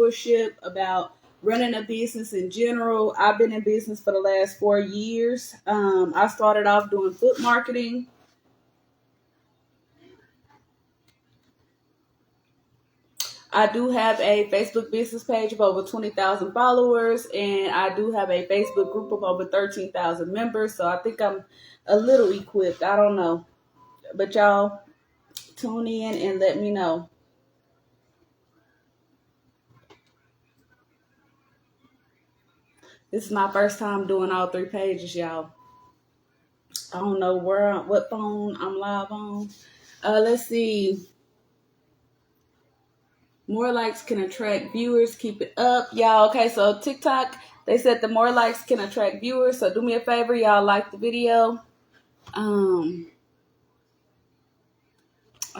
entrepreneurship, about running a business in general. I've been in business for the last 4 years. I started off doing foot marketing. I do have a Facebook business page of over 20,000 followers, and I do have a Facebook group of over 13,000 members. So I think I'm a little equipped. I don't know. But y'all tune in and let me know. This is my first time doing all 3 pages, y'all. I don't know what phone I'm live on. Let's see. More likes can attract viewers. Keep it up, y'all. Okay, so TikTok, they said the more likes can attract viewers. So do me a favor, y'all, like the video. I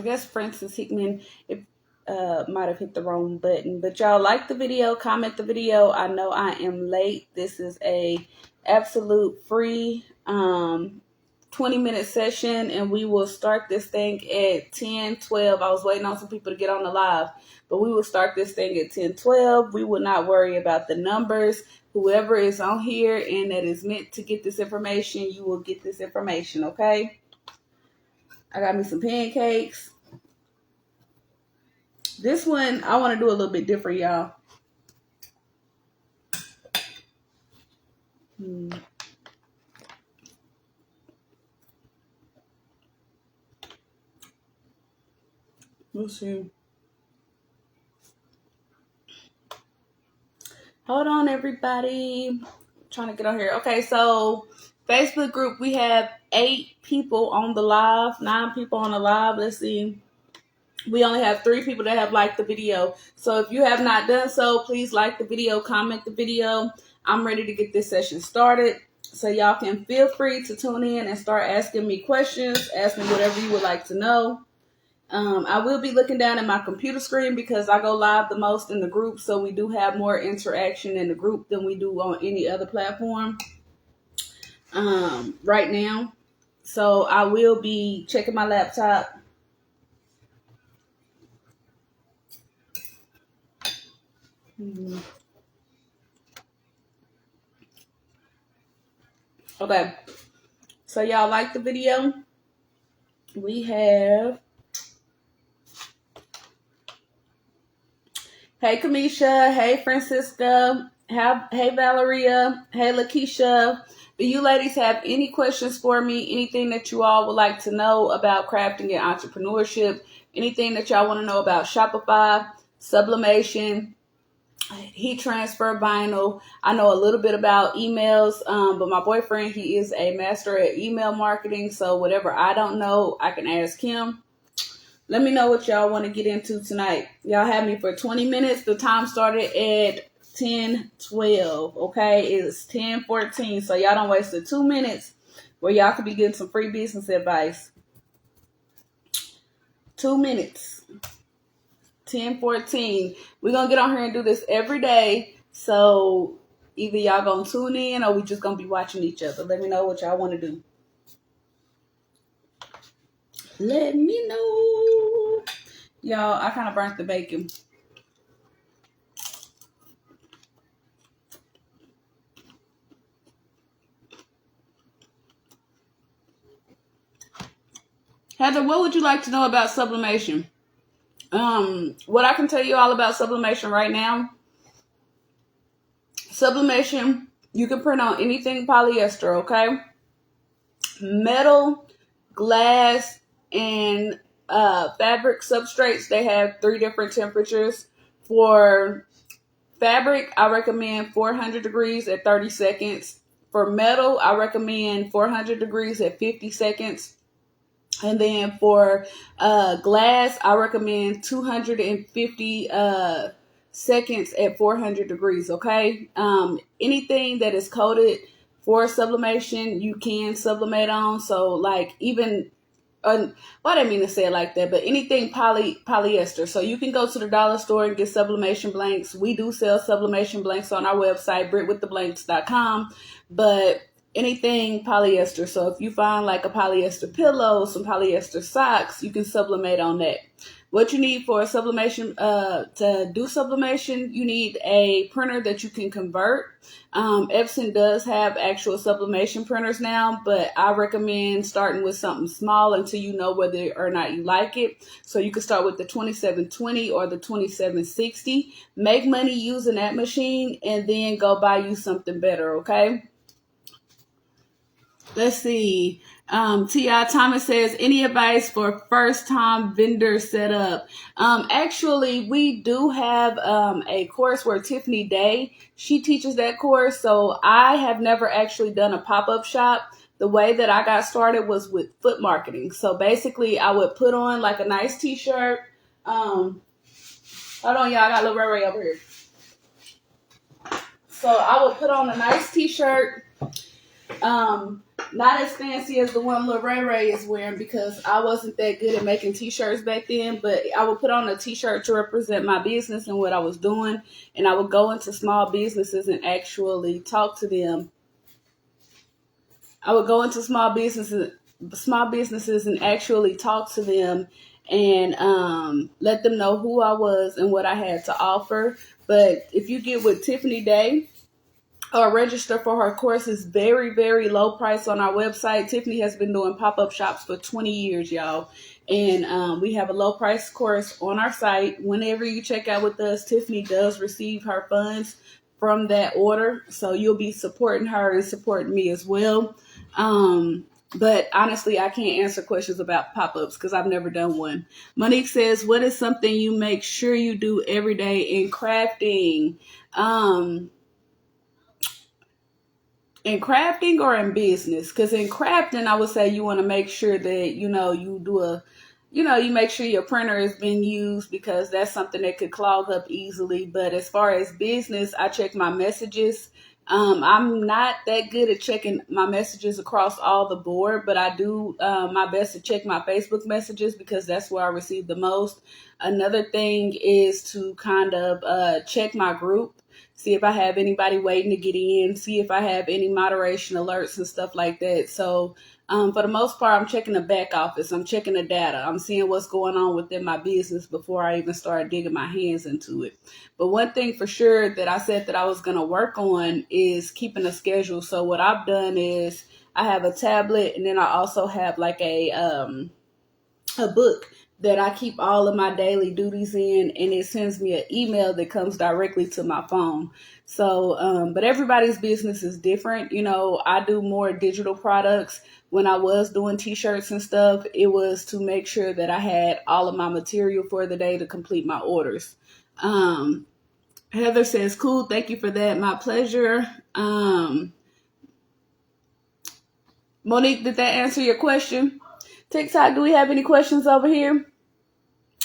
guess Francis Hickman might have hit the wrong button, but y'all like the video, comment the video. I know I am late. This is a absolute free 20-minute session, and we will start this thing at 10:12. I was waiting on some people to get on the live, but we will start this thing at 10:12. We will not worry about the numbers. Whoever is on here and that is meant to get this information, you will get this information, okay? I got me some pancakes. This one, I want to do a little bit different, y'all. We'll see. Hold on, everybody. I'm trying to get on here. Okay, so Facebook group, we have 8 people on the live, 9 people on the live. Let's see. We only have 3 people that have liked the video. So if you have not done so, please like the video, comment the video. I'm ready to get this session started. So y'all can feel free to tune in and start asking me questions, ask me whatever you would like to know. I will be looking down at my computer screen because I go live the most in the group. So we do have more interaction in the group than we do on any other platform right now. So I will be checking my laptop. Okay. So y'all like the video? We have... Hey, Kamisha. Hey, Francisca. Hey, Valeria. Hey, Lakeisha. Do you ladies have any questions for me? Anything that you all would like to know about crafting and entrepreneurship? Anything that y'all want to know about Shopify, sublimation, heat transfer, vinyl? I know a little bit about emails, but my boyfriend, he is a master at email marketing. So whatever I don't know, I can ask him. Let me know what y'all want to get into tonight. Y'all have me for 20 minutes. The time started at 10:12. Okay, it's 10:14. So y'all don't waste the 2 minutes where y'all could be getting some free business advice. 2 minutes. 10:14. We're gonna get on here and do this every day. So either y'all gonna tune in or we just gonna be watching each other. Let me know what y'all want to do. Let me know. Y'all, I kind of burnt the bacon. Heather, what would you like to know about sublimation? What I can tell you all about sublimation right now. Sublimation, you can print on anything polyester, okay? Metal, glass, and fabric substrates, they have 3 different temperatures. For fabric, I recommend 400 degrees at 30 seconds. For metal, I recommend 400 degrees at 50 seconds. And then for glass, I recommend 250 seconds at 400 degrees, okay? Anything that is coated for sublimation, you can sublimate on. So like even... well, I didn't mean to say it like that, but anything polyester. So you can go to the dollar store and get sublimation blanks. We do sell sublimation blanks on our website, BritWithTheBlanks.com, but anything polyester. So if you find like a polyester pillow, some polyester socks, you can sublimate on that. What you need for a sublimation, to do sublimation, you need a printer that you can convert. Epson does have actual sublimation printers now, but I recommend starting with something small until you know whether or not you like it. So you can start with the 2720 or the 2760. Make money using that machine and then go buy you something better, okay? Let's see. T.I. Thomas says, any advice for first time vendor setup? Actually, we do have a course where Tiffany Day, she teaches that course. So I have never actually done a pop-up shop. The way that I got started was with foot marketing. So basically, I would put on like a nice t-shirt. Hold on, y'all. I got a little Ray over here. So I would put on a nice t-shirt. Not as fancy as the one Lil Ray Ray is wearing because I wasn't that good at making t-shirts back then, but I would put on a t-shirt to represent my business and what I was doing, and I would go into small businesses and actually talk to them. I would go into small businesses and actually talk to them and let them know who I was and what I had to offer. But if you get with Tiffany Day, or register for her course, is very, very low price on our website. Tiffany has been doing pop-up shops for 20 years, y'all. And we have a low price course on our site. Whenever you check out with us, Tiffany does receive her funds from that order. So you'll be supporting her and supporting me as well. But honestly, I can't answer questions about pop-ups because I've never done one. Monique says, what is something you make sure you do every day in crafting? In crafting or in business? Because in crafting, I would say you want to make sure that, you make sure your printer is being used because that's something that could clog up easily. But as far as business, I check my messages. I'm not that good at checking my messages across all the board, but I do my best to check my Facebook messages because that's where I receive the most. Another thing is to kind of check my group. See if I have anybody waiting to get in, see if I have any moderation alerts and stuff like that. So for the most part, I'm checking the back office. I'm checking the data. I'm seeing what's going on within my business before I even start digging my hands into it. But one thing for sure that I said that I was going to work on is keeping a schedule. So what I've done is I have a tablet and then I also have like a book that I keep all of my daily duties in, and it sends me an email that comes directly to my phone. So, but everybody's business is different. I do more digital products. When I was doing t-shirts and stuff, it was to make sure that I had all of my material for the day to complete my orders. Heather says, cool. Thank you for that. My pleasure. Monique, did that answer your question? TikTok, do we have any questions over here?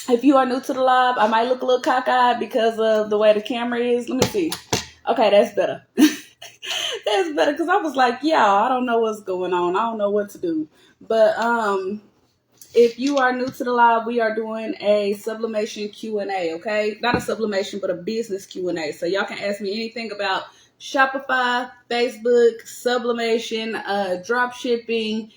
If you are new to the live, I might look a little cockeyed because of the way the camera is. Let me see. Okay, that's better. That's better because I was like, I don't know what's going on. I don't know what to do. But if you are new to the live, we are doing a sublimation Q&A, okay? Not a sublimation, but a business Q&A. So y'all can ask me anything about Shopify, Facebook, sublimation, drop shipping,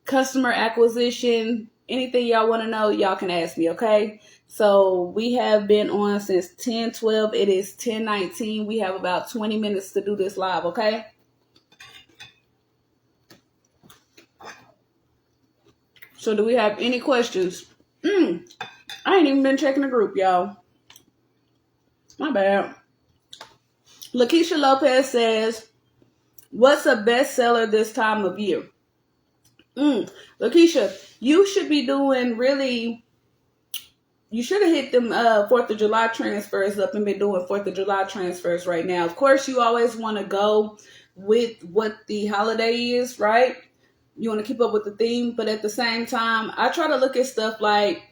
customer acquisition, anything y'all want to know, y'all can ask me, okay? So we have been on since 10:12. It is 10:19. We have about 20 minutes to do this live, okay? So do we have any questions? I ain't even been checking the group, y'all. My bad. Lakeisha Lopez says, what's a bestseller this time of year? Lakeisha, you should be doing you should have hit them 4th of July transfers up and been doing 4th of July transfers right now. Of course, you always want to go with what the holiday is, right? You want to keep up with the theme, but at the same time, I try to look at stuff like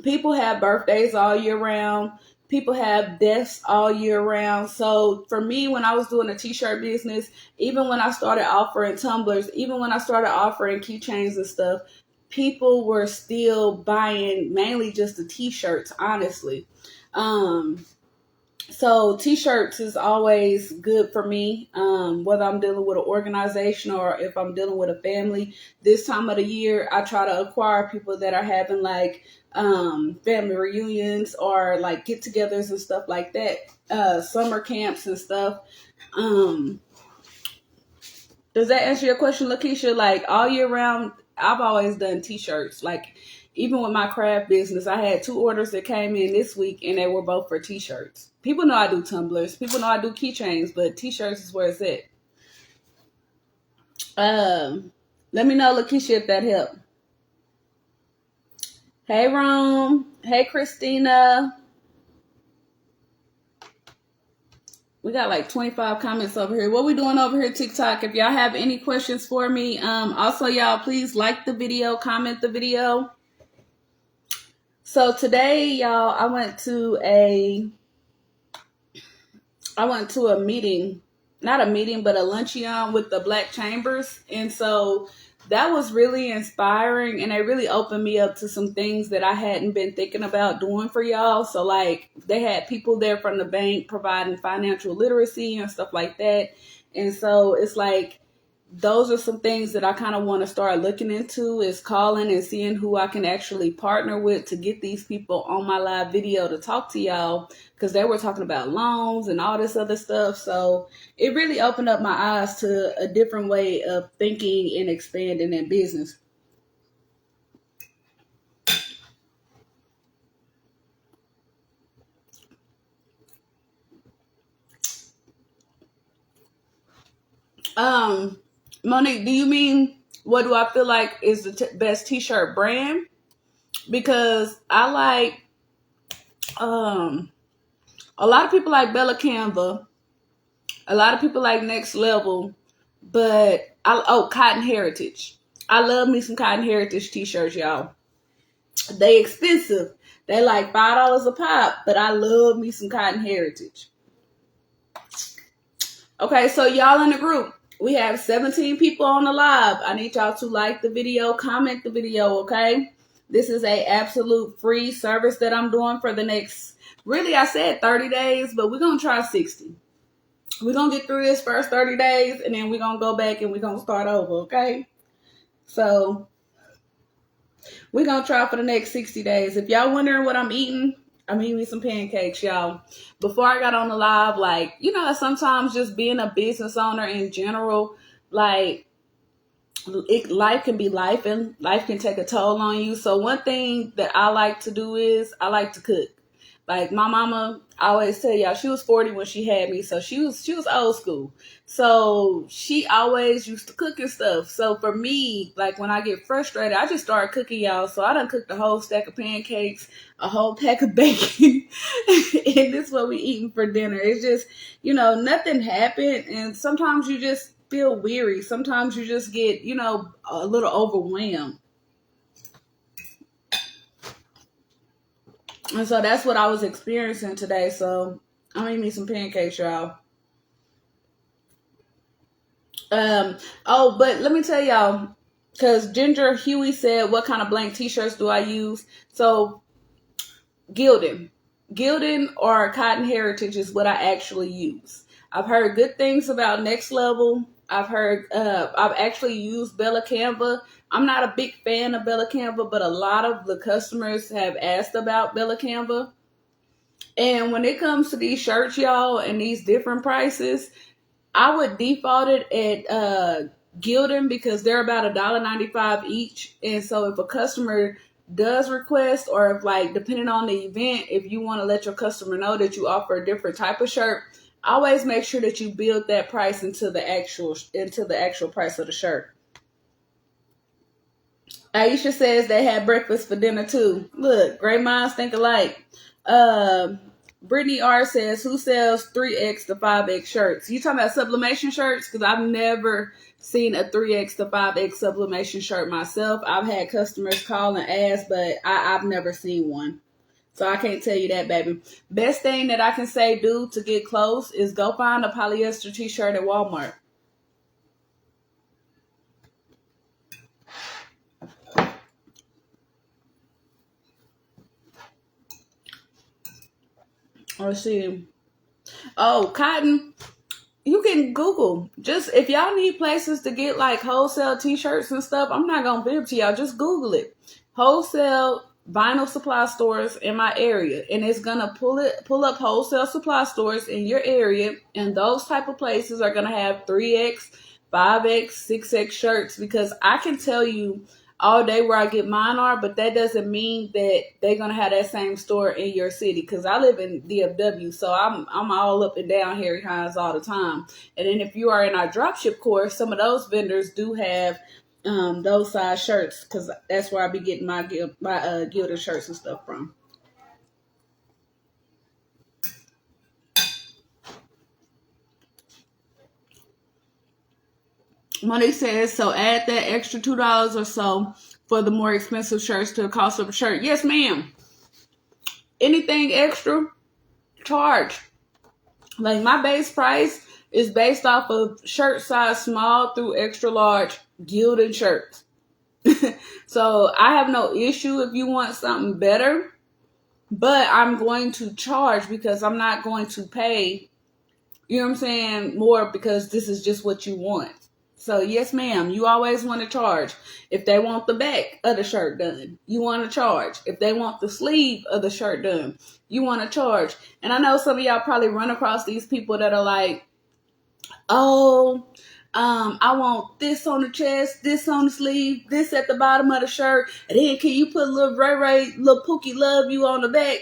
people have birthdays all year round. People have deaths all year round. So for me, when I was doing a t-shirt business, even when I started offering tumblers, even when I started offering keychains and stuff, people were still buying mainly just the t-shirts, honestly. So t-shirts is always good for me, whether I'm dealing with an organization or if I'm dealing with a family. This time of the year, I try to acquire people that are having like family reunions or like get-togethers and stuff like that, summer camps and stuff. Um, does that answer your question, Lakeisha? Like all year round, I've always done t-shirts. Like even with my craft business, I had 2 orders that came in this week, and they were both for t-shirts. People know I do tumblers. People know I do keychains, but t-shirts is where it's at. Let me know, Lakeisha, if that helped. Hey, Rome. Hey, Christina. We got like 25 comments over here. What we doing over here, TikTok? If y'all have any questions for me, also y'all please like the video, comment the video. So today, y'all, I went to a meeting, not a meeting, but a luncheon with the Black Chambers. And so that was really inspiring, and it really opened me up to some things that I hadn't been thinking about doing for y'all. So like they had people there from the bank providing financial literacy and stuff like that. And so it's like those are some things that I kind of want to start looking into, is calling and seeing who I can actually partner with to get these people on my live video to talk to y'all, because they were talking about loans and all this other stuff. So it really opened up my eyes to a different way of thinking and expanding in business. Um, Monique, do you mean what do I feel like is the best t-shirt brand? Because I like a lot of people like Bella Canva. A lot of people like Next Level, but Cotton Heritage. I love me some Cotton Heritage t-shirts, y'all. They expensive. They like $5 a pop, but I love me some Cotton Heritage. Okay, so y'all in the group, we have 17 people on the live. I need y'all to like the video, comment the video, okay? This is a absolute free service that I'm doing for the next, really I said 30 days, but we're going to try 60. We're going to get through this first 30 days, and then we're going to go back and we're going to start over, okay? So we're going to try for the next 60 days. If y'all wondering what I'm eating me some pancakes, y'all. Before I got on the live, like, you know, sometimes just being a business owner in general, like, life can be life, and life can take a toll on you. So one thing that I like to do is I like to cook. Like my mama, I always tell y'all, she was 40 when she had me, so she was old school. So she always used to cook and stuff. So for me, like when I get frustrated, I just start cooking, y'all. So I done cooked a whole stack of pancakes, a whole pack of bacon, and this is what we eating for dinner. It's just, you know, nothing happened, and sometimes you just feel weary. Sometimes you just get, you know, a little overwhelmed. And so that's what I was experiencing today. So I'm eating me some pancakes, y'all. But let me tell y'all, because Ginger Huey said, what kind of blank t-shirts do I use? So Gildan or Cotton Heritage is what I actually use. I've heard good things about Next Level. I've actually used Bella Canva. I'm not a big fan of Bella Canva, but a lot of the customers have asked about Bella Canva. And when it comes to these shirts, y'all, and these different prices, I would default it at Gildan, because they're about $1.95 each. And so if a customer does request, or if, like, depending on the event, if you want to let your customer know that you offer a different type of shirt, always make sure that you build that price into the actual price of the shirt. Aisha says they had breakfast for dinner too. Look, great minds think alike. Brittany R says, who sells 3X to 5X shirts? You talking about sublimation shirts? Because I've never seen a 3X to 5X sublimation shirt myself. I've had customers call and ask, but I've never seen one. So I can't tell you that, baby. Best thing that I can say do to get close is go find a polyester t-shirt at Walmart. Let's see. Oh, cotton. You can Google. Just if y'all need places to get like wholesale t-shirts and stuff, I'm not gonna bib to y'all. Just Google it. Wholesale vinyl supply stores in my area, and it's gonna pull up wholesale supply stores in your area, and those type of places are gonna have 3X, 5X, 6X shirts, because I can tell you all day where I get mine are, but that doesn't mean that they're gonna have that same store in your city. Because I live in DFW, so I'm all up and down Harry Hines all the time. And then if you are in our dropship course, some of those vendors do have those size shirts, because that's where I be getting my gilded shirts and stuff from. Money says, so add that extra $2 or so for the more expensive shirts to the cost of a shirt. Yes, ma'am. Anything extra, charge. Like my base price is based off of shirt size small through extra large gilded shirts. So I have no issue if you want something better, but I'm going to charge because I'm not going to pay, you know what I'm saying, more because this is just what you want. So yes, ma'am, you always want to charge. If they want the back of the shirt done, you want to charge. If they want the sleeve of the shirt done, you want to charge. And I know some of y'all probably run across these people that are like, oh, I want this on the chest, this on the sleeve, this at the bottom of the shirt, and then can you put a little Ray, little Pookie love you on the back?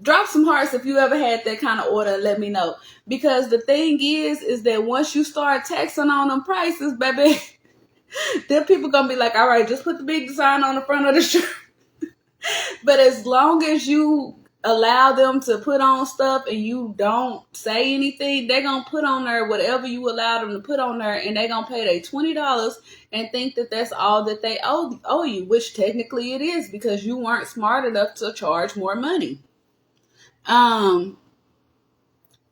Drop some hearts if you ever had that kind of order and let me know. Because the thing is that once you start texting on them prices, baby, then people gonna be like, all right, just put the big design on the front of the shirt. But as long as you allow them to put on stuff and you don't say anything, they're gonna put on there whatever you allow them to put on there, and they're gonna pay their $20 and think that that's all that they owe you, which technically it is, because you weren't smart enough to charge more money.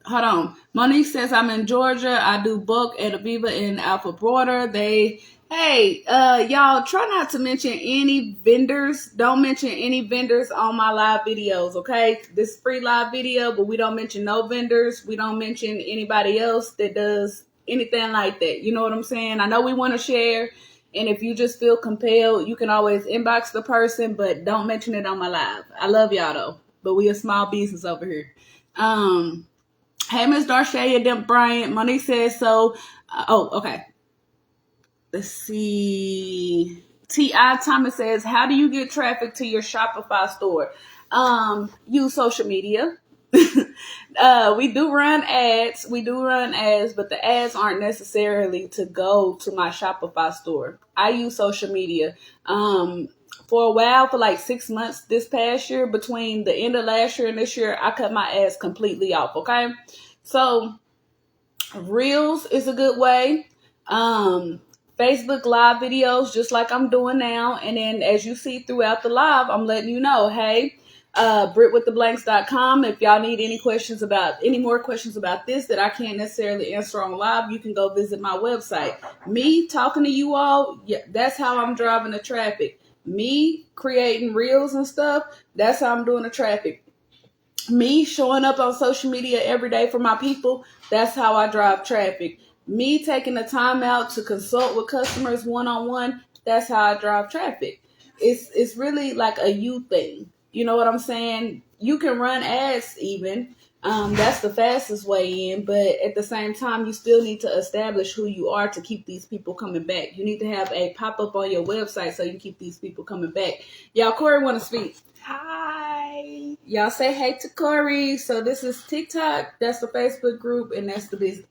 Hold on. Monique says, I'm in Georgia. I do bulk at Aviva in Alpha Border. Y'all try not to mention any vendors. Don't mention any vendors on my live videos, okay? This is free live video, but we don't mention no vendors. We don't mention anybody else that does anything like that. You know what I'm saying? I know we want to share, and if you just feel compelled, you can always inbox the person, but don't mention it on my live. I love y'all though, but we a small business over here. Hey, Miss Darshaya Demp Bryant. Monique says so. Okay. Let's see. T.I. Thomas says, how do you get traffic to your Shopify store? Use social media. We do run ads, but the ads aren't necessarily to go to my Shopify store. I use social media. For a while, for like 6 months this past year, between the end of last year and this year, I cut my ads completely off. Okay. So Reels is a good way. Facebook live videos, just like I'm doing now. And then as you see throughout the live, I'm letting you know, hey, BritWithTheBlanks.com. If y'all need any more questions about this that I can't necessarily answer on live, you can go visit my website. Me talking to you all, yeah, that's how I'm driving the traffic. Me creating reels and stuff, that's how I'm doing the traffic. Me showing up on social media every day for my people, that's how I drive traffic. Me taking the time out to consult with customers one-on-one, that's how I drive traffic. It's really like a you thing. You know what I'm saying? You can run ads even. That's the fastest way in, but at the same time, you still need to establish who you are to keep these people coming back. You need to have a pop-up on your website so you can keep these people coming back. Y'all, Corey want to speak. Hi. Y'all say hey to Corey. So this is TikTok, that's the Facebook group, and that's the business.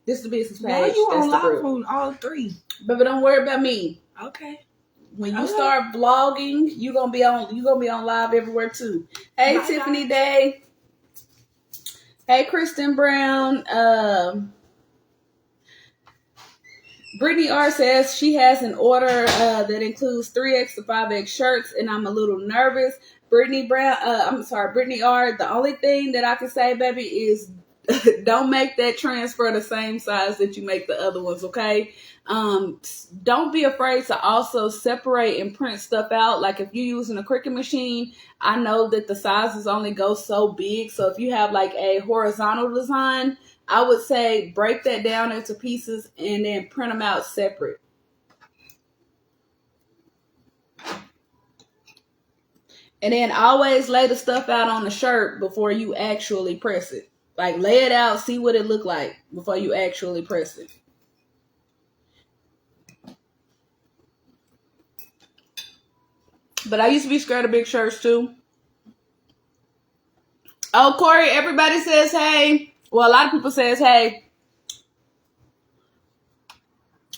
This is the business page. Why you that's on live on all three? But don't worry about me. Okay. When you start vlogging, you gonna be on live everywhere too. Hey, Tiffany Day. Hey, Kristen Brown. Brittany R says she has an order that includes 3X to 5X shirts, and I'm a little nervous. Brittany R, the only thing that I can say, baby, is Don't make that transfer the same size that you make the other ones, okay? Don't be afraid to also separate and print stuff out. Like if you're using a Cricut machine, I know that the sizes only go so big. So if you have like a horizontal design, I would say break that down into pieces and then print them out separate. And then always lay the stuff out on the shirt before you actually press it. Like lay it out, see what it look like before you actually press it. But I used to be scared of big shirts too. Oh, Corey, everybody says hey. Well, a lot of people says hey.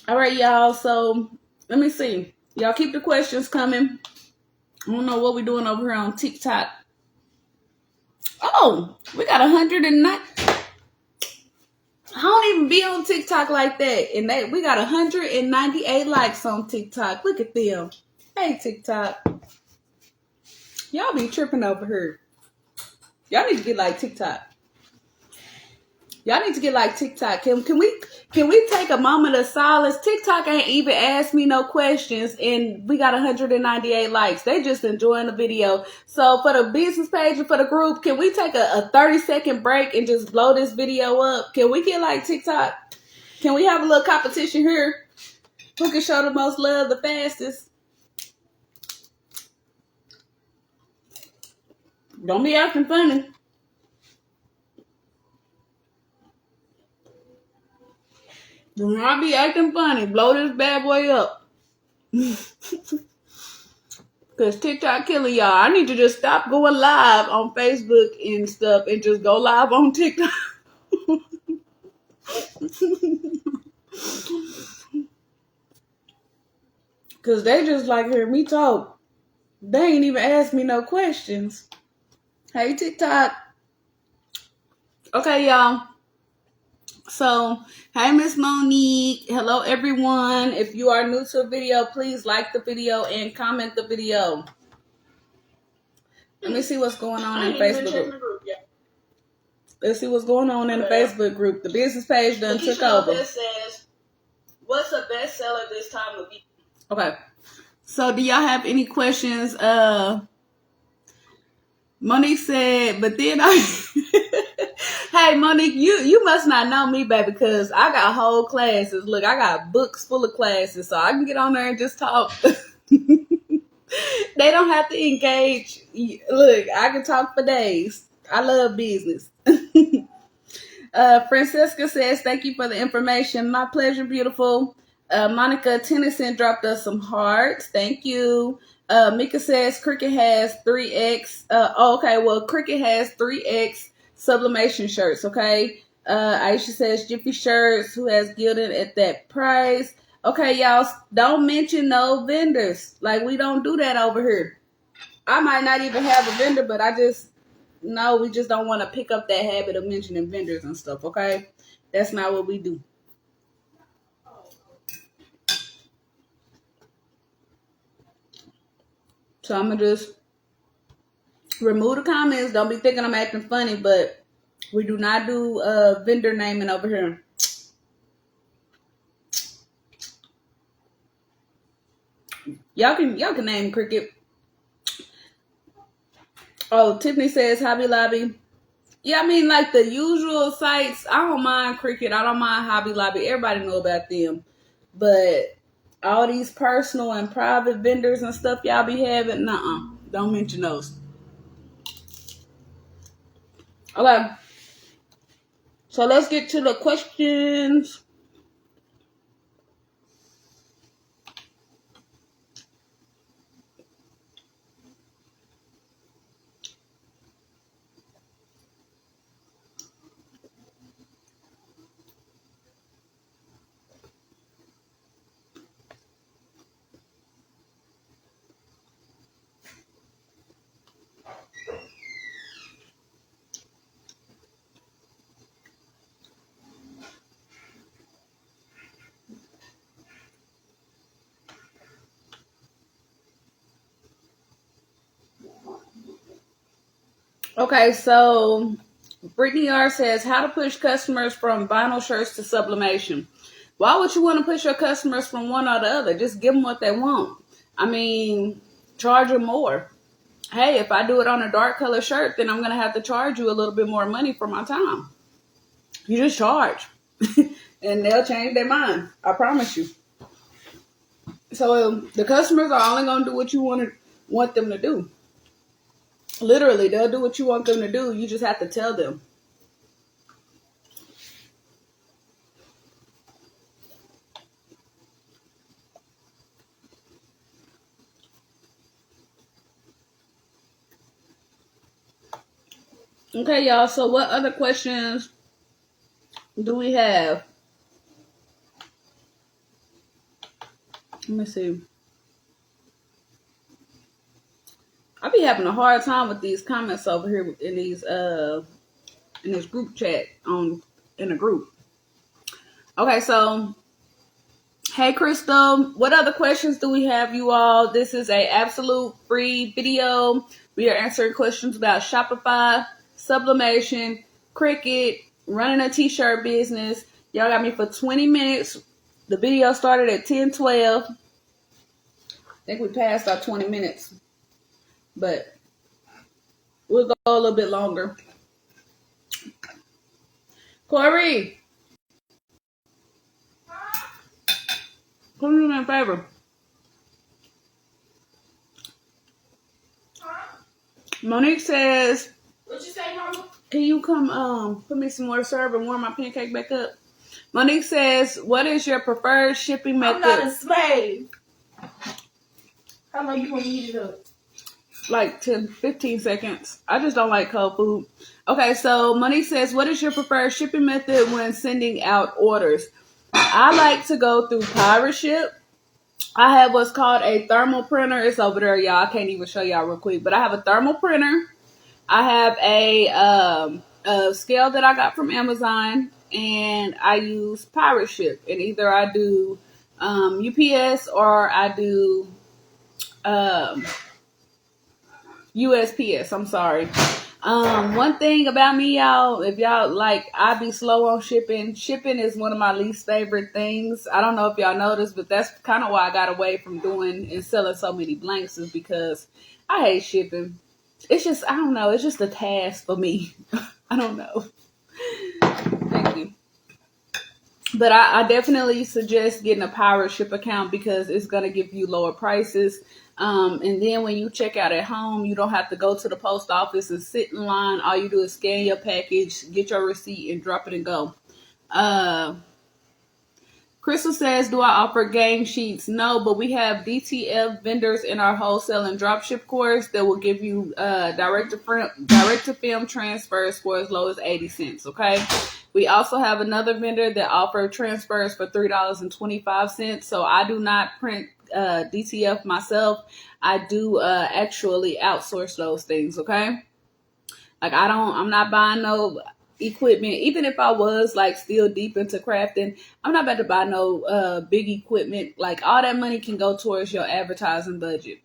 All right, y'all. So let me see. Y'all keep the questions coming. I don't know what we're doing over here on TikTok. Oh, we got 109. I don't even be on TikTok like that. And we got 198 likes on TikTok. Look at them. Hey, TikTok. Y'all be tripping over here. Y'all need to get like TikTok. Y'all need to get like TikTok. Can we take a moment of silence? TikTok ain't even asked me no questions, and we got 198 likes. They just enjoying the video. So for the business page and for the group, can we take a 30-second break and just blow this video up? Can we get like TikTok? Can we have a little competition here? Who can show the most love the fastest? Don't be acting funny. Do not be acting funny. Blow this bad boy up. Because TikTok killing y'all. I need to just stop going live on Facebook and stuff and just go live on TikTok. Because they just like hearing me talk. They ain't even asked me no questions. Hey, TikTok. Okay, y'all. So, hey, Miss Monique. Hello, everyone. If you are new to the video, please like the video and comment the video. Let me see what's going on in Facebook group. Let's see what's going on in the Facebook group. The business page done took over. Says, what's a bestseller this time of year? Okay. So, do y'all have any questions? Monique said, but then hey, Monique, you must not know me, baby, because I got whole classes. Look, I got books full of classes, so I can get on there and just talk. They don't have to engage. Look, I can talk for days. I love business. Francesca says, thank you for the information. My pleasure, beautiful. Monica Tennyson dropped us some hearts. Thank you. Mika says Cricut has 3X. Okay, well, Cricut has 3X sublimation shirts, okay? Aisha says Jiffy shirts, who has gilded at that price. Okay, y'all, don't mention no vendors. Like, we don't do that over here. I might not even have a vendor, but we just don't want to pick up that habit of mentioning vendors and stuff, okay? That's not what we do. So I'm going to just remove the comments. Don't be thinking I'm acting funny, but we do not do vendor naming over here. Y'all can name Cricut. Oh, Tiffany says Hobby Lobby. Yeah, I mean, like the usual sites. I don't mind Cricut. I don't mind Hobby Lobby. Everybody know about them. But all these personal and private vendors and stuff y'all be having, don't mention those. Okay. So let's get to the questions. Okay, so Brittany R says, how to push customers from vinyl shirts to sublimation. Why would you want to push your customers from one or the other? Just give them what they want. I mean, charge them more. Hey, if I do it on a dark color shirt, then I'm going to have to charge you a little bit more money for my time. You just charge. And they'll change their mind. I promise you. So the customers are only going to do what you want them to do. Literally, they'll do what you want them to do. You just have to tell them. Okay, y'all. So what other questions do we have? Let me see. I be having a hard time with these comments over here in this group chat in the group. Okay, so hey Crystal, what other questions do we have, you all? This is a absolute free video. We are answering questions about Shopify, sublimation, Cricut, running a t-shirt business. Y'all got me for 20 minutes. The video started at 10:12. I think we passed our 20 minutes, but we'll go a little bit longer. Corey, come do me a favor. Monique says, What you say, Mama? can you come put me some more syrup and warm my pancake back up? Monique says, what is your preferred shipping method? I'm not a slave. How long you want me to heat it up? Like 10, 15 seconds. I just don't like cold food. Okay, so Monique says, what is your preferred shipping method when sending out orders? I like to go through Pirate Ship. I have what's called a thermal printer. It's over there, y'all. I can't even show y'all real quick, but I have a thermal printer. I have a scale that I got from Amazon, and I use Pirate Ship. And either I do UPS or I do USPS. I'm sorry. One thing about me, y'all, if y'all like, I be slow on shipping. Shipping is one of my least favorite things. I don't know if y'all noticed, but that's kind of why I got away from doing and selling so many blanks, is because I hate shipping. It's just, I don't know, it's just a task for me. I don't know. Thank you. But I definitely suggest getting a Pirate Ship account because it's going to give you lower prices. And then when you check out at home, you don't have to go to the post office and sit in line. All you do is scan your package, get your receipt, and drop it and go. Crystal says, do I offer game sheets? No, but we have DTF vendors in our wholesale and dropship course that will give you direct to film transfers for as low as 80 cents, okay? We also have another vendor that offers transfers for $3.25. So I do not print DTF myself. I do actually outsource those things, okay? Like I'm not buying no equipment. Even if I was like still deep into crafting, I'm not about to buy no big equipment. Like all that money can go towards your advertising budget.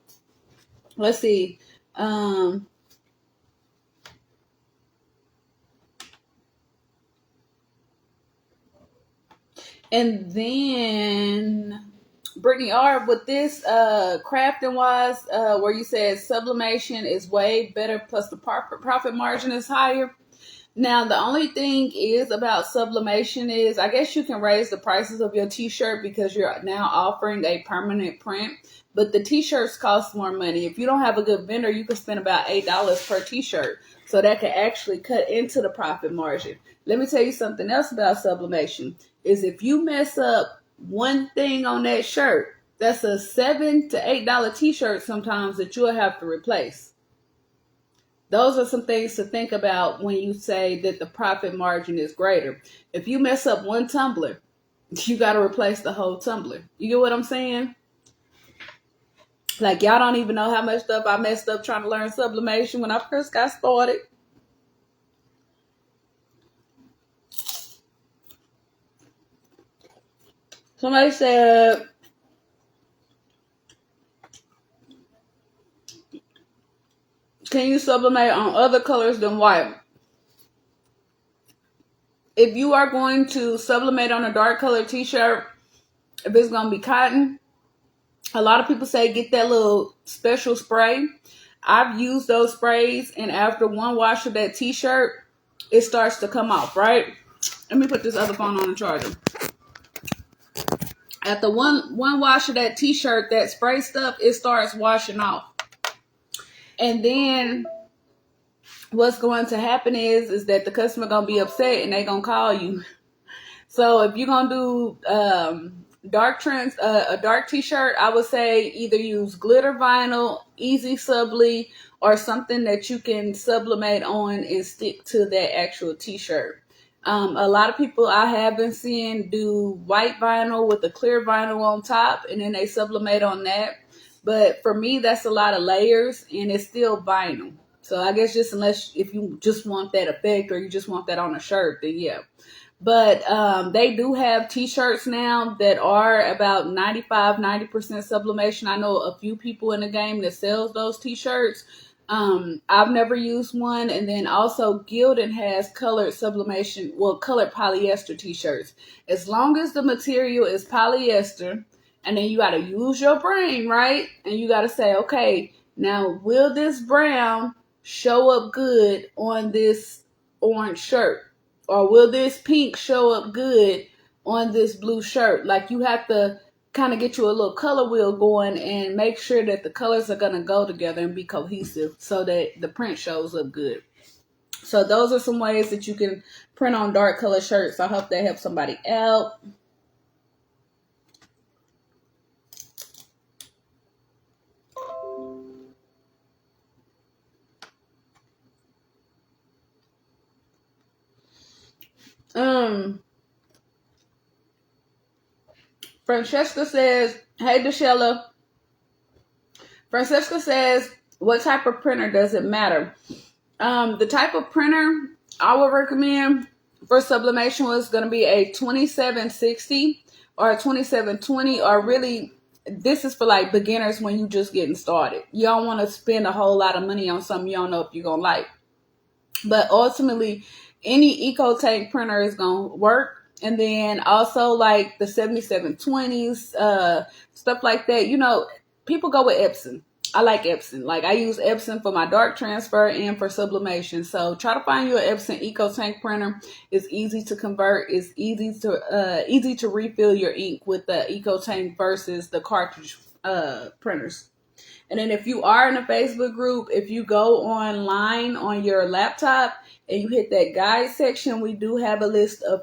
Let's see. And then Brittany R, with this crafting wise, where you said sublimation is way better, plus the profit margin is higher. Now, the only thing is about sublimation is, I guess you can raise the prices of your t-shirt because you're now offering a permanent print, but the t-shirts cost more money. If you don't have a good vendor, you can spend about $8 per t-shirt. So that can actually cut into the profit margin. Let me tell you something else about sublimation, is if you mess up one thing on that shirt, that's a $7 to $8 t-shirt sometimes that you'll have to replace. Those are some things to think about when you say that the profit margin is greater. If you mess up one tumbler, you got to replace the whole tumbler. You get what I'm saying? Like, y'all don't even know how much stuff I messed up trying to learn sublimation when I first got started. Somebody said, can you sublimate on other colors than white? if you are going to sublimate on a dark colored t-shirt, if it's going to be cotton, a lot of people say get that little special spray. I've used those sprays, and after one wash of that t-shirt, it starts to come off, right? Let me put this other phone on the charger. After one wash of that t-shirt, that spray stuff, it starts washing off. And then what's going to happen is that the customer going to be upset and they going to call you. So if you're going to do a dark t-shirt, I would say either use glitter vinyl, easy subli, or something that you can sublimate on and stick to that actual t-shirt. A lot of people I have been seeing do white vinyl with a clear vinyl on top, and then they sublimate on that. But for me, that's a lot of layers, and it's still vinyl. So I guess just if you just want that effect or you just want that on a shirt, then yeah. But they do have t-shirts now that are about 90% sublimation. I know a few people in the game that sells those t-shirts. I've never used one. And then also Gildan has colored sublimation, colored polyester t-shirts. As long as the material is polyester, and then you got to use your brain, right? And you got to say, okay, now will this brown show up good on this orange shirt? Or will this pink show up good on this blue shirt? Like, you have to kind of get you a little color wheel going and make sure that the colors are going to go together and be cohesive so that the print shows up good. So those are some ways that you can print on dark color shirts. I hope they help somebody out. Francesca says, hey, Deshella. Francesca says, what type of printer does it matter? The type of printer I would recommend for sublimation was going to be a 2760 or a 2720, or really, this is for like beginners when you just getting started. You don't want to spend a whole lot of money on something you don't know if you're going to like. But ultimately, any EcoTank printer is going to work. And then also like the 7720s, stuff like that. You know, people go with Epson. I like Epson. Like, I use Epson for my dark transfer and for sublimation. So try to find you an Epson EcoTank printer. It's easy to convert. It's easy to refill your ink with the EcoTank versus the cartridge printers. And then if you are in a Facebook group, if you go online on your laptop and you hit that guide section, we do have a list of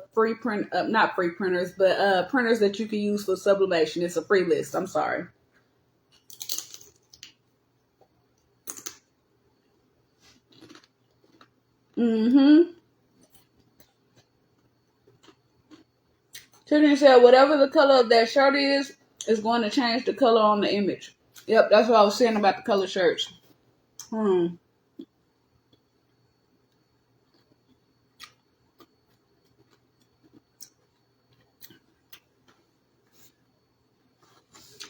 not free printers, but printers that you can use for sublimation. It's a free list. I'm sorry. Tiffany said, whatever the color of that shirt is going to change the color on the image. Yep, that's what I was saying about the color shirts.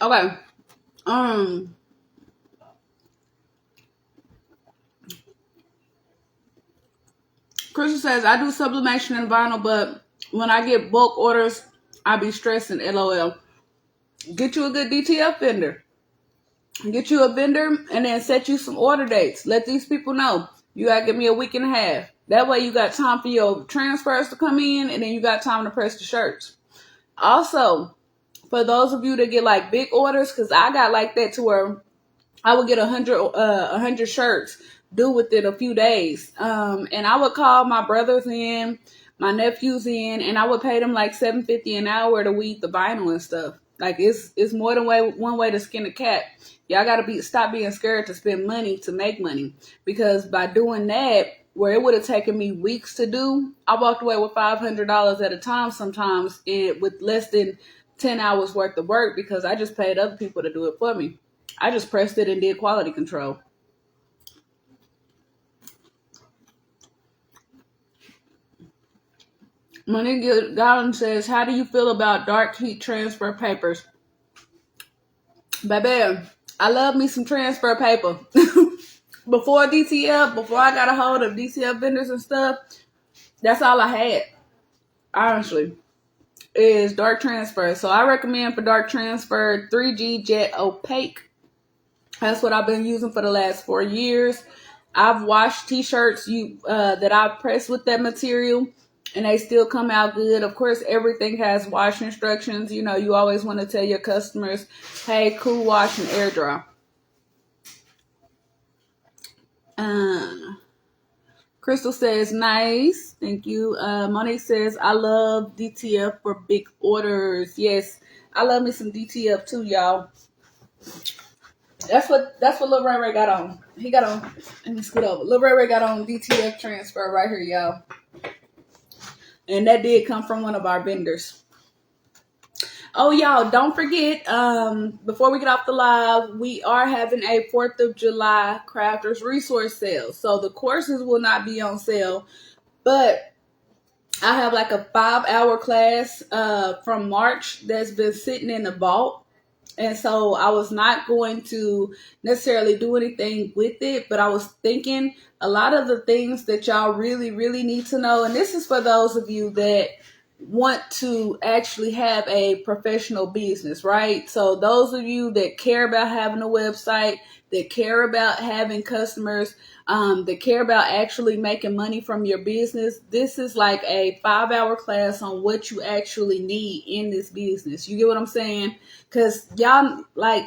Okay. Crystal says, I do sublimation and vinyl, but when I get bulk orders, I be stressing, LOL. Get you a good DTF vendor. Get you a vendor and then set you some order dates. Let these people know. You got to give me a week and a half. That way you got time for your transfers to come in, and then you got time to press the shirts. Also, for those of you that get like big orders, because I got like that to where I would get 100 shirts due within a few days. And I would call my brothers in, my nephews in, and I would pay them like $7.50 an hour to weed the vinyl and stuff. Like, it's more than one way to skin a cat. Y'all gotta stop being scared to spend money to make money, because by doing that, where it would have taken me weeks to do, I walked away with $500 at a time sometimes, and with less than 10 hours worth of work, because I just paid other people to do it for me. I just pressed it and did quality control. Monique Gollin says, how do you feel about dark heat transfer papers? Baby, I love me some transfer paper. Before DTF, before I got a hold of DTF vendors and stuff, that's all I had. honestly, is dark transfer. So I recommend for dark transfer 3G Jet Opaque. That's what I've been using for the last 4 years. I've washed t-shirts that I've pressed with that material, and they still come out good. Of course, everything has wash instructions. You know, you always want to tell your customers, hey, cool wash and air dry. Crystal says, nice. Thank you. Monique says, I love DTF for big orders. Yes, I love me some DTF too, y'all. That's what Lil Ray Ray got on. He got on, let me scoot over. Lil Ray Ray got on DTF transfer right here, y'all. And that did come from one of our vendors. Oh, y'all, don't forget, before we get off the live, we are having a 4th of July Crafters Resource Sale. So the courses will not be on sale, but I have like a 5-hour class from March that's been sitting in the vault. And so I was not going to necessarily do anything with it, but I was thinking a lot of the things that y'all really, really need to know. And this is for those of you that want to actually have a professional business, right? So those of you that care about having a website, that care about having customers, that care about actually making money from your business, this is like a 5-hour class on what you actually need in this business. You get what I'm saying? Because y'all, like,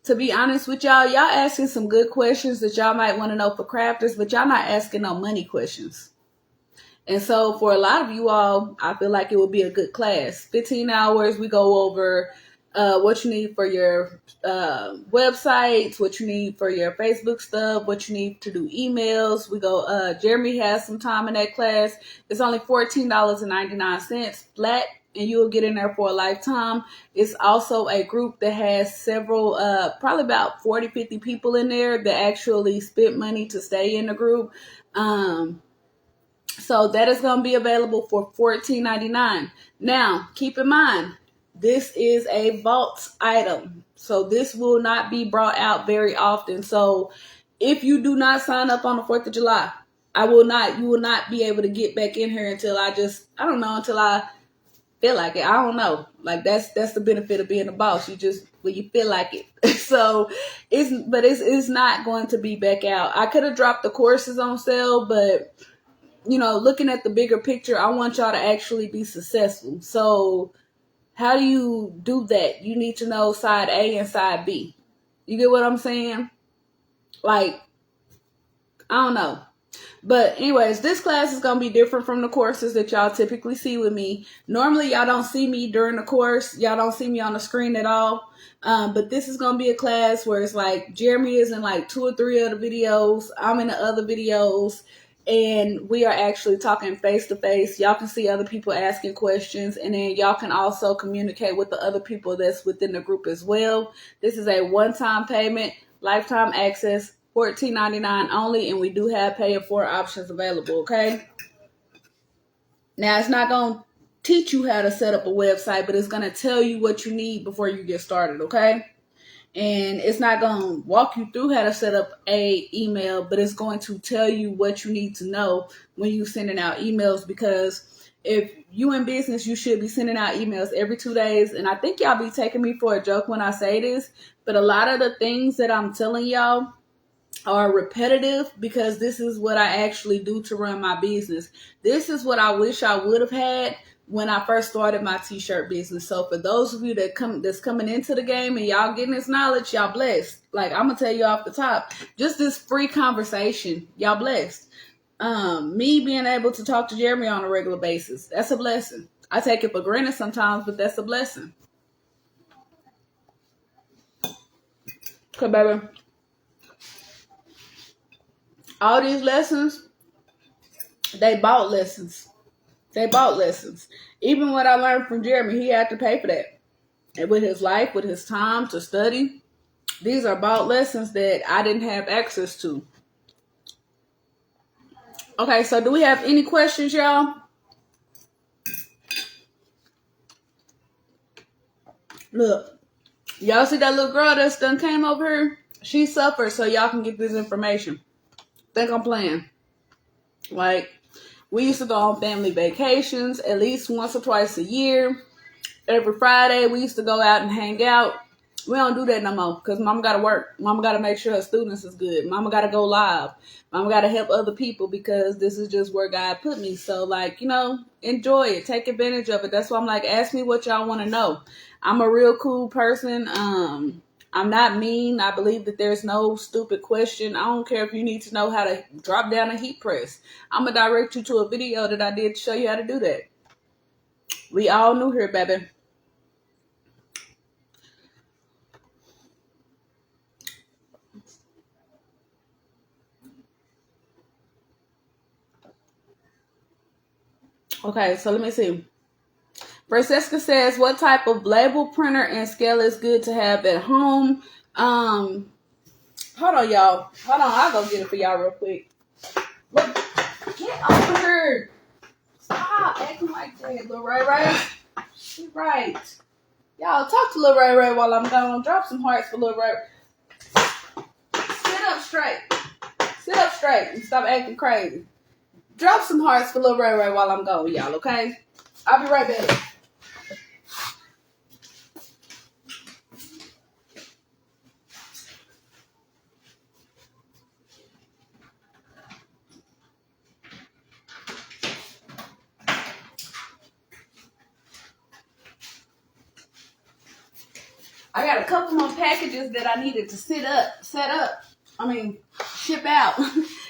to be honest with y'all asking some good questions that y'all might want to know for crafters, but y'all not asking no money questions. And so for a lot of you all, I feel like it would be a good class. 15 hours, we go over what you need for your websites, what you need for your Facebook stuff, what you need to do emails. We go, Jeremy has some time in that class. It's only $14.99 flat, and you'll get in there for a lifetime. It's also a group that has several, probably about 40, 50 people in there that actually spent money to stay in the group. So that is going to be available for $14.99. Now, keep in mind, this is a vault item. So this will not be brought out very often. So if you do not sign up on the 4th of July, you will not be able to get back in here until until I feel like it. I don't know. Like that's the benefit of being a boss. You just, when you feel like it. So it's not going to be back out. I could have dropped the courses on sale, but looking at the bigger picture, I want y'all to actually be successful. So how do you do that? You need to know side A and side B. You get what I'm saying? Like, I don't know. But anyways, this class is going to be different from the courses that y'all typically see with me. Normally, y'all don't see me during the course. Y'all don't see me on the screen at all. But this is going to be a class where it's like Jeremy is in like 2 or 3 of the videos. I'm in the other videos. And we are actually talking face to face. Y'all can see other people asking questions, and then y'all can also communicate with the other people that's within the group as well. This is a one-time payment, lifetime access, $14.99 only, and we do have pay in 4 options available, okay? Now, it's not going to teach you how to set up a website, but it's going to tell you what you need before you get started, okay? And it's not going to walk you through how to set up a email, but it's going to tell you what you need to know when you're sending out emails, because if you in business, you should be sending out emails every 2 days. And I think y'all be taking me for a joke when I say this, but a lot of the things that I'm telling y'all are repetitive because this is what I actually do to run my business. This is what I wish I would have had when I first started my t-shirt business. So for those of you that's coming into the game and y'all getting this knowledge, y'all blessed. Like, I'm gonna tell you off the top, just this free conversation, y'all blessed. Me being able to talk to Jeremy on a regular basis, that's a blessing. I take it for granted sometimes, but that's a blessing. Okay, baby. All these lessons, they bought lessons. They bought lessons. Even what I learned from Jeremy, he had to pay for that. And with his life, with his time to study, these are bought lessons that I didn't have access to. Okay, so do we have any questions, y'all? Look, y'all see that little girl that's done came over here? She suffered so y'all can get this information. Think I'm playing. Like, We used to go on family vacations at least once or twice a year. Every Friday, we used to go out and hang out. We don't do that no more because mama got to work. Mama got to make sure her students is good. Mama got to go live. Mama got to help other people because this is just where God put me. So, like, enjoy it. Take advantage of it. That's why I'm like, ask me what y'all want to know. I'm a real cool person. I'm not mean. I believe that there's no stupid question. I don't care if you need to know how to drop down a heat press. I'm going to direct you to a video that I did to show you how to do that. We all new here, baby. Okay, so let me see. Francesca says, what type of label printer and scale is good to have at home? Hold on, y'all. Hold on, I'll go get it for y'all real quick. Look, get over here. Stop acting like that, Lil Ray Ray. She right. Y'all, talk to Lil Ray Ray while I'm gone. Drop some hearts for Lil Ray. Sit up straight. Sit up straight and stop acting crazy. Drop some hearts for Lil Ray Ray while I'm gone, y'all, okay? I'll be right back. I got a couple more packages that I needed to ship out.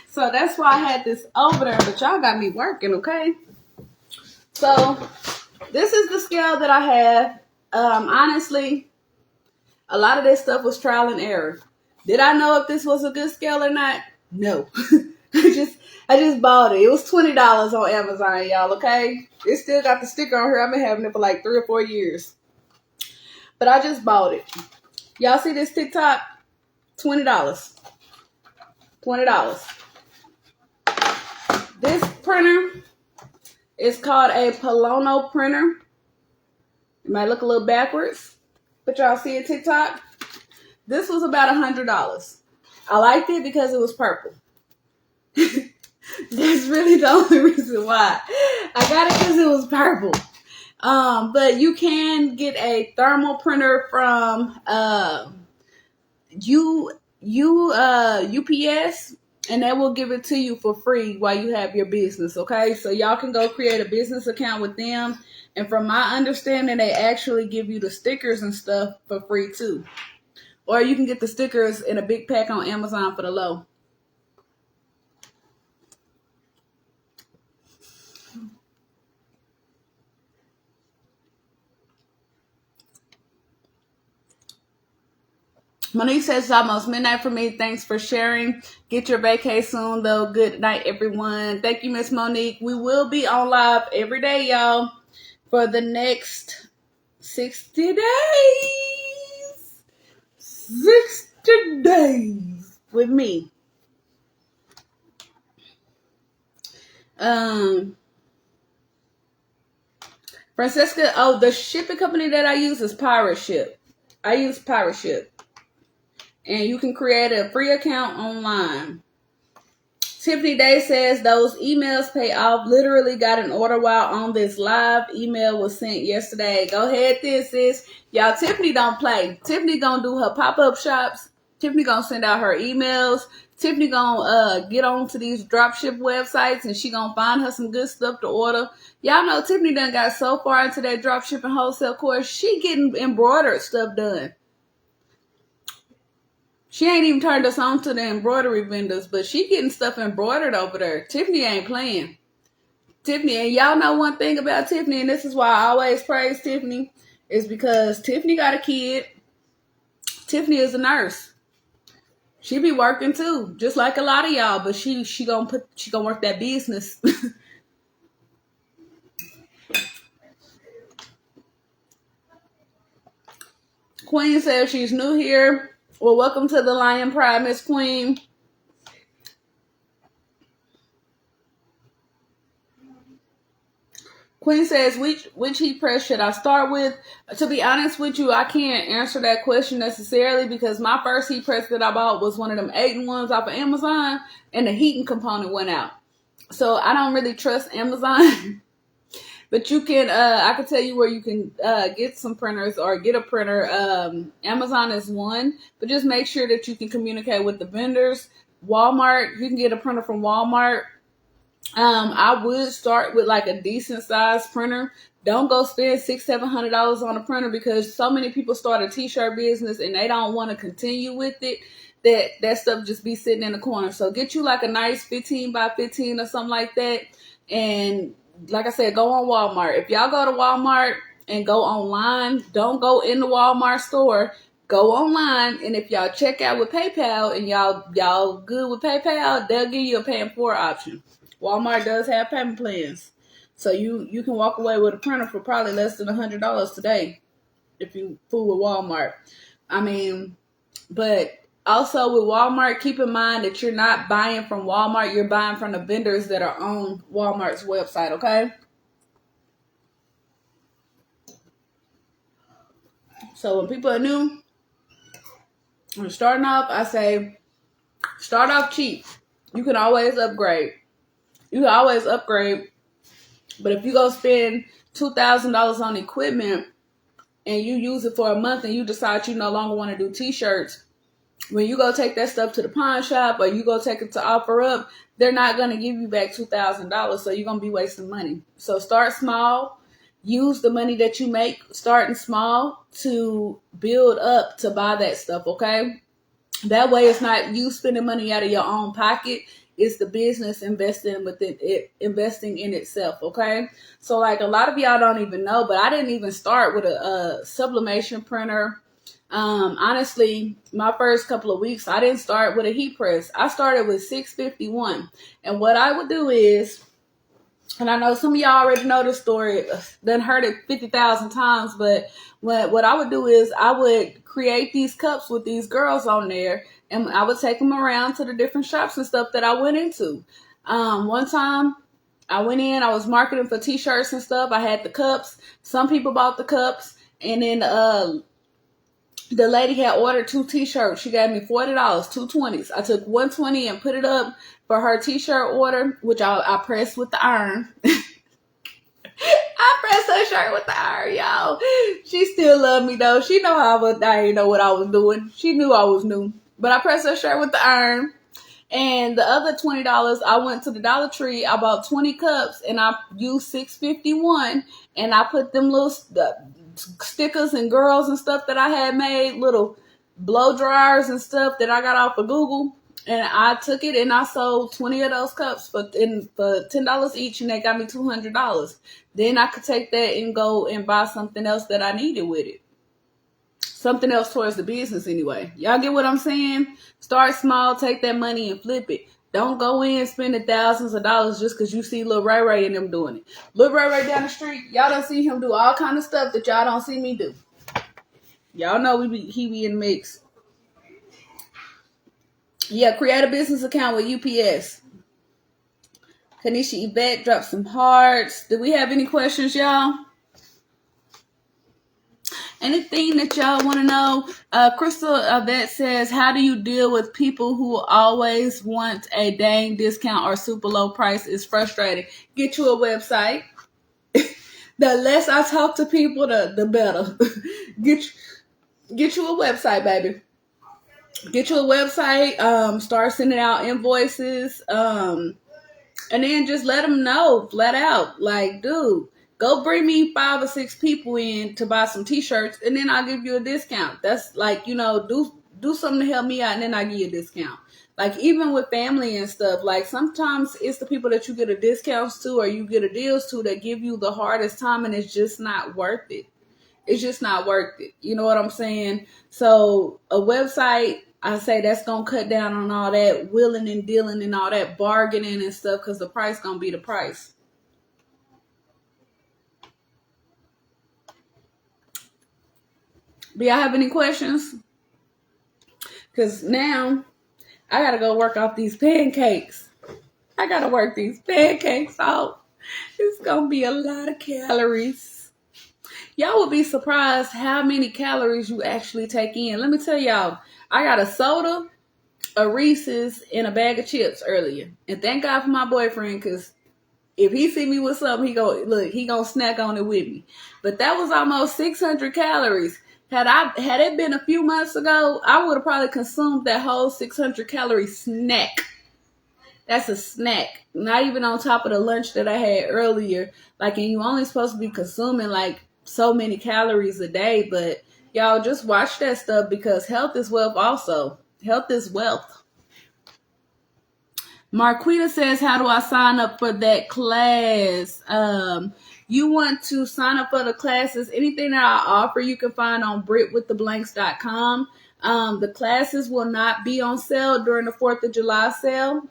So that's why I had this over there, but y'all got me working, okay? So this is the scale that I have. Honestly, a lot of this stuff was trial and error. Did I know if this was a good scale or not? No. I just bought it. It was $20 on Amazon, y'all, okay? It still got the sticker on here. I've been having it for like 3 or 4 years. But I just bought it. Y'all see this TikTok? $20. $20. This printer is called a Polono printer. It might look a little backwards, but y'all see it TikTok? This was about $100. I liked it because it was purple. That's really the only reason why. I got it because it was purple. But you can get a thermal printer from UPS, and they will give it to you for free while you have your business, okay? So y'all can go create a business account with them, and from my understanding, they actually give you the stickers and stuff for free too. Or you can get the stickers in a big pack on Amazon for the low. Monique says it's almost midnight for me. Thanks for sharing. Get your vacay soon, though. Good night, everyone. Thank you, Miss Monique. We will be on live every day, y'all, for the next 60 days. 60 days with me. Francesca, the shipping company that I use is Pirate Ship. I use Pirate Ship. And you can create a free account online. Tiffany Day says those emails pay off. Literally got an order while on this live. Email was sent yesterday. Go ahead, sis. Y'all, Tiffany don't play. Tiffany gonna do her pop-up shops. Tiffany gonna send out her emails. Tiffany gonna get on to these dropship websites and she gonna find her some good stuff to order. Y'all know Tiffany done got so far into that dropship and wholesale course. She getting embroidered stuff done. She ain't even turned us on to the embroidery vendors, but she getting stuff embroidered over there. Tiffany ain't playing. Tiffany, and y'all know one thing about Tiffany, and this is why I always praise Tiffany, is because Tiffany got a kid. Tiffany is a nurse. She be working too, just like a lot of y'all, but she gonna work that business. Queen says she's new here. Well, welcome to the Lion Pride, Miss Queen. Queen says, which heat press should I start with? To be honest with you, I can't answer that question necessarily because my first heat press that I bought was one of them 8-in-1s off of Amazon, and the heating component went out. So I don't really trust Amazon. But you can, I can tell you where you can get some printers or get a printer. Amazon is one, but just make sure that you can communicate with the vendors. Walmart, you can get a printer from Walmart. I would start with like a decent sized printer. Don't go spend $600-700 on a printer, because so many people start a t-shirt business and they don't want to continue with it. That stuff just be sitting in the corner. So get you like a nice 15 by 15 or something like that. And like I said, go on Walmart. If y'all go to Walmart and go online, don't go in the Walmart store. Go online, and if y'all check out with PayPal and y'all good with PayPal, they'll give you a pay in 4 option. Walmart does have payment plans, so you can walk away with a printer for probably less than $100 today if you fool with Walmart. I mean, but also with Walmart, keep in mind that you're not buying from Walmart. You're buying from the vendors that are on Walmart's website, okay? So when people are new, when starting off, I say start off cheap. You can always upgrade. But if you go spend $2,000 on equipment and you use it for a month and you decide you no longer want to do t-shirts, when you go take that stuff to the pawn shop or you go take it to OfferUp, they're not going to give you back $2,000. So you're going to be wasting money. So start small. Use the money that you make starting small to build up to buy that stuff, okay? That way it's not you spending money out of your own pocket. It's the business investing in itself, okay? So like a lot of y'all don't even know, but I didn't even start with a sublimation printer. Honestly, my first couple of weeks, I didn't start with a heat press. I started with 651. And what I would do is, and I know some of y'all already know the story, done heard it 50,000 times, but what I would do is I would create these cups with these girls on there, and I would take them around to the different shops and stuff that I went into. One time I went in, I was marketing for t-shirts and stuff. I had the cups. Some people bought the cups, and then the lady had ordered 2 t-shirts. She gave me $40, 2 20s. I took 120 and put it up for her t-shirt order, which I pressed with the iron. I pressed her shirt with the iron, y'all. She still loved me though. She know I didn't know what I was doing. She knew I was new. But I pressed her shirt with the iron. And the other $20, I went to the Dollar Tree. I bought 20 cups and I used 651, and I put them little stickers and girls and stuff that I had made, little blow dryers and stuff that I got off of Google. And I took it and I sold 20 of those cups for $10 each, and they got me $200. Then I could take that and go and buy something else that I needed with it. Something else towards the business anyway. Y'all get what I'm saying? Start small, take that money and flip it. Don't go in spending thousands of dollars just because you see Lil Ray Ray and them doing it. Lil Ray Ray down the street, y'all don't see him do all kind of stuff that y'all don't see me do. Y'all know he be in the mix. Yeah, create a business account with UPS. Kanisha Yvette, drop some hearts. Do we have any questions, y'all? Anything that y'all want to know? Crystal Yvette says, how do you deal with people who always want a dang discount or super low price? It's frustrating. Get you a website. The less I talk to people, the better. Get you a website, baby. Get you a website. Start sending out invoices. And then just let them know flat out, like, dude, go bring me 5 or 6 people in to buy some t-shirts, and then I'll give you a discount. That's like, do something to help me out, and then I give you a discount. Like, even with family and stuff, like, sometimes it's the people that you get a discounts to or you get a deals to that give you the hardest time, and it's just not worth it. It's just not worth it. You know what I'm saying? So a website, I say that's going to cut down on all that willing and dealing and all that bargaining and stuff, because the price going to be the price. Do y'all have any questions? Because now I got to go work off these pancakes. I got to work these pancakes out. It's going to be a lot of calories. Y'all would be surprised how many calories you actually take in. Let me tell y'all, I got a soda a Reese's and a bag of chips earlier. And thank God for my boyfriend, because if he see me with something, he gonna snack on it with me. But that was almost 600 calories. Had it been a few months ago, I would have probably consumed that whole 600 calorie snack. That's a snack. Not even on top of the lunch that I had earlier. Like, and you only supposed to be consuming like so many calories a day, but y'all just watch that stuff, because health is wealth also. Health is wealth. Marquita says, how do I sign up for that class? You want to sign up for the classes. Anything that I offer, you can find on BritWithTheBlanks.com. The classes will not be on sale during the 4th of July sale.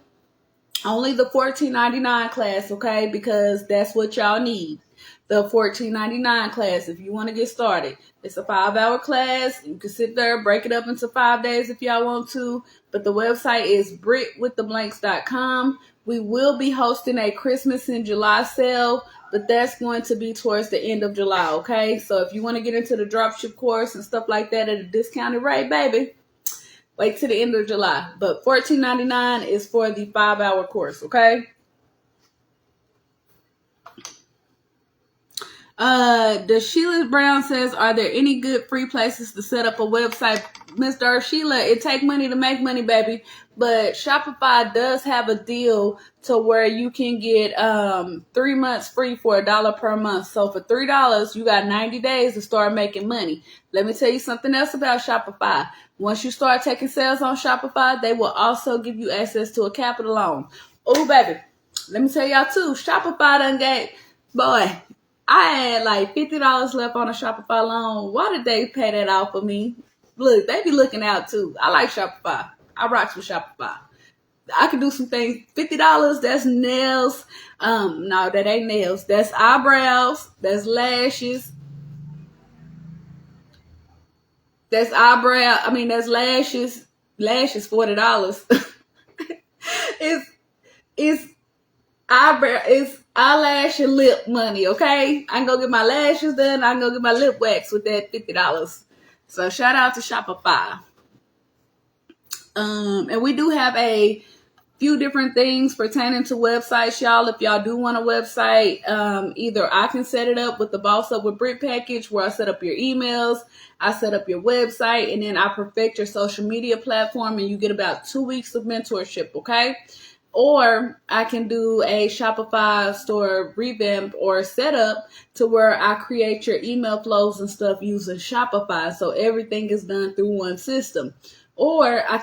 Only the $14.99 class, okay? Because that's what y'all need. The $14.99 class, if you want to get started. It's a 5-hour class. You can sit there, break it up into 5 days if y'all want to. But the website is BritWithTheBlanks.com. We will be hosting a Christmas in July sale, but that's going to be towards the end of July, okay? So if you want to get into the dropship course and stuff like that at a discounted rate, baby, wait till the end of July. But $14.99 is for the 5-hour course, okay? The Sheila Brown says, are there any good free places to set up a website? Mr. Sheila, it take money to make money, baby. But Shopify does have a deal to where you can get 3 months free for $1 per month. So for $3, you got 90 days to start making money. Let me tell you something else about Shopify. Once you start taking sales on Shopify, they will also give you access to a capital loan. Oh, baby, let me tell y'all too, Shopify done got, boy, I had like $50 left on a Shopify loan. Why did they pay that off for me? Look, they be looking out too. I like Shopify. I rocks with Shopify. I can do some things. $50, that's nails. No, that ain't nails. That's eyebrows. That's lashes. That's that's lashes. Lashes, $40. it's it's eyelash and lip money, okay? I can go get my lashes done. I can go get my lip wax with that $50. So shout out to Shopify. And we do have a few different things pertaining to websites, y'all. If y'all do want a website, either I can set it up with the Boss Up with Brit package, where I set up your emails, I set up your website, and then I perfect your social media platform, and you get about 2 weeks of mentorship, okay? Or I can do a Shopify store revamp or setup to where I create your email flows and stuff using Shopify. So everything is done through one system. Or I